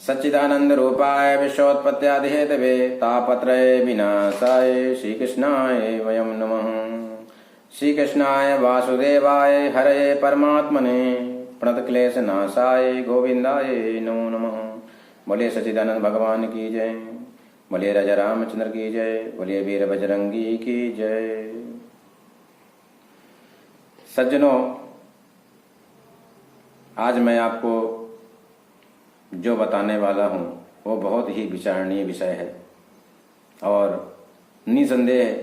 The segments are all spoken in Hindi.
सच्चिदानंद रूपाय विश्वोत्पत्त्यादि हेतवे तापत्रय विनाशाय श्रीकृष्णाय वयं नमः। श्रीकृष्णाय वासुदेवाय हरये परमात्मने प्रणतक्लेशनाशाय गोविंदाय नमो नमः। बोलिए सच्चिदानंद भगवान की जय, बोलिए राजा रामचंद्र की जय, बोलिए वीर बजरंगी की जय। सज्जनों, आज मैं आपको जो बताने वाला हूँ वो बहुत ही विचारणीय विषय है और निसंदेह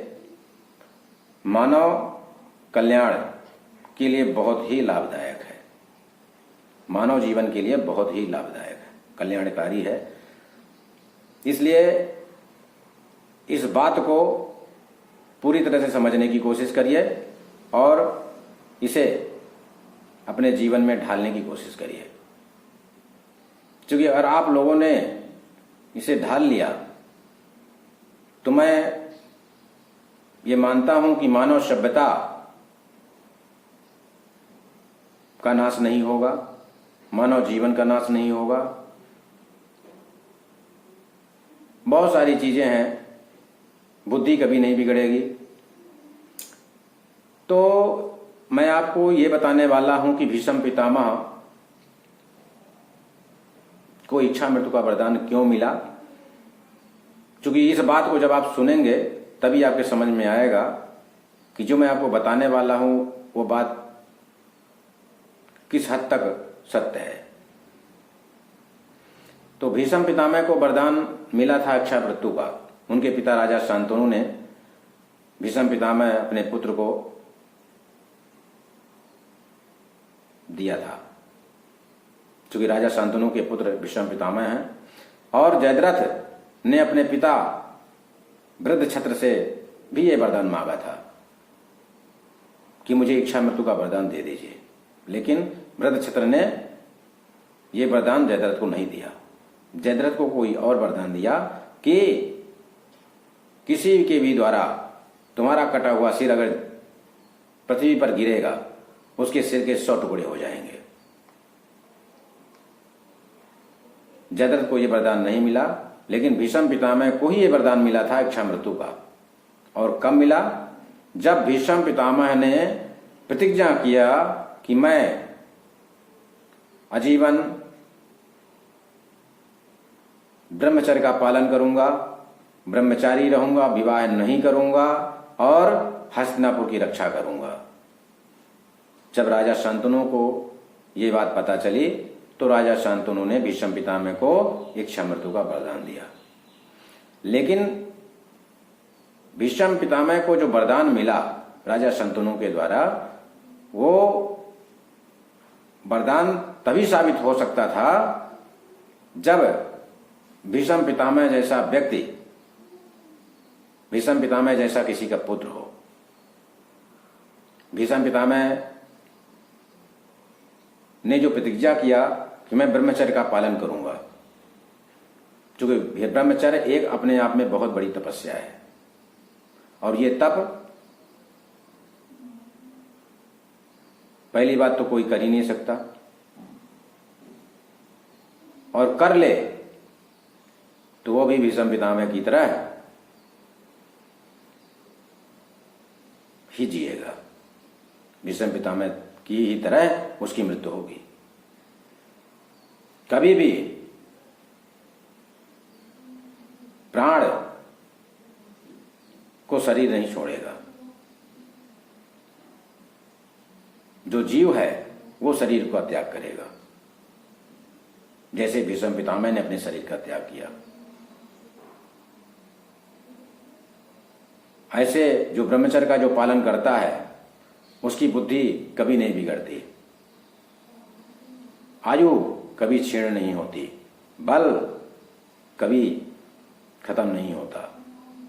मानव कल्याण के लिए बहुत ही लाभदायक है। मानव जीवन के लिए बहुत ही लाभदायक है, कल्याणकारी है। इसलिए इस बात को पूरी तरह से समझने की कोशिश करिए और इसे अपने जीवन में ढालने की कोशिश करिए, क्योंकि अगर आप लोगों ने इसे ढाल लिया तो मैं ये मानता हूं कि मानव सभ्यता का नाश नहीं होगा, मानव जीवन का नाश नहीं होगा। बहुत सारी चीजें हैं, बुद्धि कभी नहीं बिगड़ेगी। तो मैं आपको ये बताने वाला हूं कि भीष्म पितामह को इच्छा मृत्यु का वरदान क्यों मिला, क्योंकि इस बात को जब आप सुनेंगे तभी आपके समझ में आएगा कि जो मैं आपको बताने वाला हूं वो बात किस हद तक सत्य है। तो भीष्म पितामह को वरदान मिला था इच्छा मृत्यु का। उनके पिता राजा शांतनु ने भीष्म पितामह अपने पुत्र को दिया था, क्योंकि राजा शांतनु के पुत्र भीष्म पितामह हैं। और जयद्रथ ने अपने पिता वृद्धक्षत्र से भी ये वरदान मांगा था कि मुझे इच्छा मृत्यु का वरदान दे दीजिए, लेकिन वृद्धक्षत्र ने ये वरदान जयद्रथ को नहीं दिया। जयद्रथ को कोई और वरदान दिया कि किसी के भी द्वारा तुम्हारा कटा हुआ सिर अगर पृथ्वी पर गिरेगा उसके सिर के 100 टुकड़े हो जाएंगे। जयद्रथ को यह वरदान नहीं मिला, लेकिन भीष्म पितामह को ही यह वरदान मिला था इच्छा मृत्यु का। और कब मिला? जब भीष्म पितामह ने प्रतिज्ञा किया कि मैं आजीवन ब्रह्मचर्य का पालन करूंगा, ब्रह्मचारी रहूंगा, विवाह नहीं करूंगा और हस्तिनापुर की रक्षा करूंगा। जब राजा शांतनु को ये बात पता चली तो राजा शांतनु ने भीष्म पितामह को इच्छा मृत्यु का वरदान दिया। लेकिन भीष्म पितामह को जो वरदान मिला राजा शांतनु के द्वारा, वो वरदान तभी साबित हो सकता था जब भीष्म पितामह जैसा व्यक्ति, भीष्म पितामह जैसा किसी का पुत्र हो। भीष्म पितामह ने जो प्रतिज्ञा किया कि मैं ब्रह्मचर्य का पालन करूंगा, क्योंकि ब्रह्मचर्य एक अपने आप में बहुत बड़ी तपस्या है और ये तप पहली बात तो कोई कर ही नहीं सकता, और कर ले तो वो भी भीष्म पितामह की तरह ही जिएगा, भीष्म पितामह की ही तरह उसकी मृत्यु होगी। कभी भी प्राण को शरीर नहीं छोड़ेगा। जो जीव है वो शरीर का त्याग करेगा, जैसे भीष्म पितामह ने अपने शरीर का त्याग किया। ऐसे जो ब्रह्मचर्य का जो पालन करता है उसकी बुद्धि कभी नहीं बिगड़ती, आयु कभी क्षीण नहीं होती, बल कभी खत्म नहीं होता,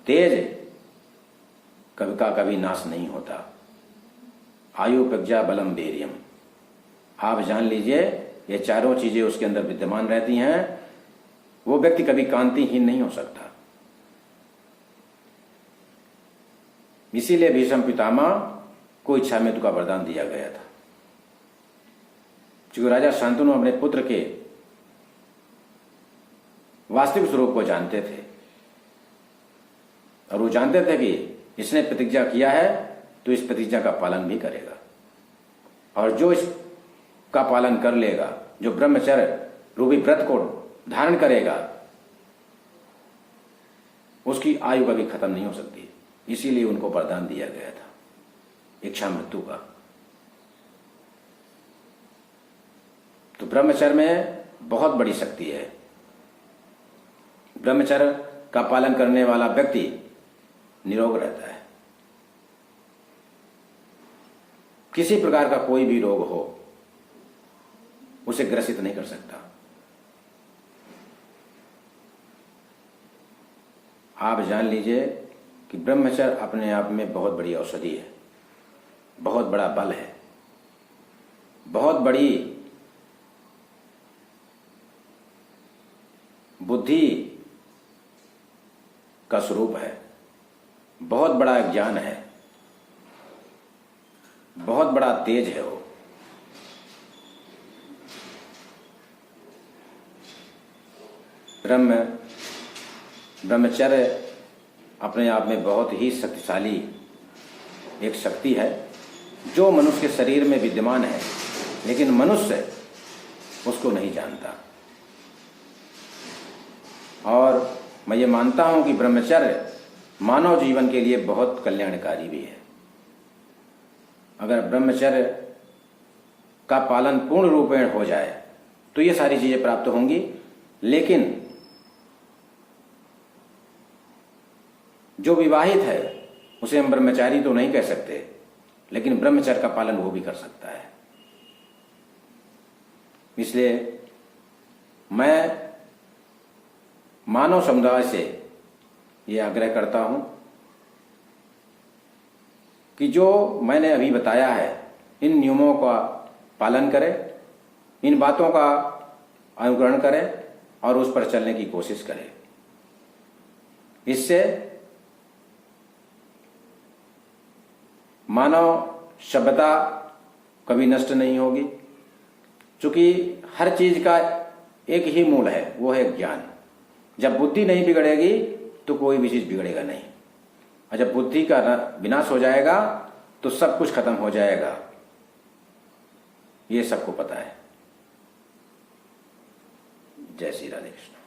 तेज कभी का कभी नाश नहीं होता। आयु प्रज्ञा बलम वीर्यम, आप जान लीजिए ये चारों चीजें उसके अंदर विद्यमान रहती हैं। वो व्यक्ति कभी कांतिहीन नहीं हो सकता। इसीलिए भीष्म पितामह को इच्छा मृत्यु का वरदान दिया गया था, क्योंकि राजा शांतनु अपने पुत्र के वास्तविक स्वरूप को जानते थे और वो जानते थे कि इसने प्रतिज्ञा किया है तो इस प्रतिज्ञा का पालन भी करेगा, और जो इसका पालन कर लेगा, जो ब्रह्मचर्य रूपी व्रत को धारण करेगा, उसकी आयु कभी खत्म नहीं हो सकती। इसीलिए उनको वरदान दिया गया था इच्छा मृत्यु का। तो ब्रह्मचर्य में बहुत बड़ी शक्ति है। ब्रह्मचर्य का पालन करने वाला व्यक्ति निरोग रहता है। किसी प्रकार का कोई भी रोग हो उसे ग्रसित नहीं कर सकता। आप जान लीजिए कि ब्रह्मचर्य अपने आप में बहुत बड़ी औषधि है, बहुत बड़ा बल है, बहुत बड़ी बुद्धि का स्वरूप है, बहुत बड़ा ज्ञान है, बहुत बड़ा तेज है वो। ब्रह्मचर्य अपने आप में बहुत ही शक्तिशाली एक शक्ति है जो मनुष्य के शरीर में विद्यमान है, लेकिन मनुष्य उसको नहीं जानता। और मैं ये मानता हूं कि ब्रह्मचर्य मानव जीवन के लिए बहुत कल्याणकारी भी है। अगर ब्रह्मचर्य का पालन पूर्ण रूपेण हो जाए तो ये सारी चीजें प्राप्त होंगी, लेकिन जो विवाहित है उसे हम ब्रह्मचारी तो नहीं कह सकते, लेकिन ब्रह्मचर्य का पालन वो भी कर सकता है। इसलिए मैं मानव समुदाय से ये आग्रह करता हूं कि जो मैंने अभी बताया है इन नियमों का पालन करें, इन बातों का अनुकरण करें और उस पर चलने की कोशिश करें। इससे मानव सभ्यता कभी नष्ट नहीं होगी, क्योंकि हर चीज का एक ही मूल है, वो है ज्ञान। जब बुद्धि नहीं बिगड़ेगी तो कोई भी चीज बिगड़ेगा नहीं, और जब बुद्धि का विनाश हो जाएगा तो सब कुछ खत्म हो जाएगा। ये सबको पता है। जय श्री राधे कृष्ण।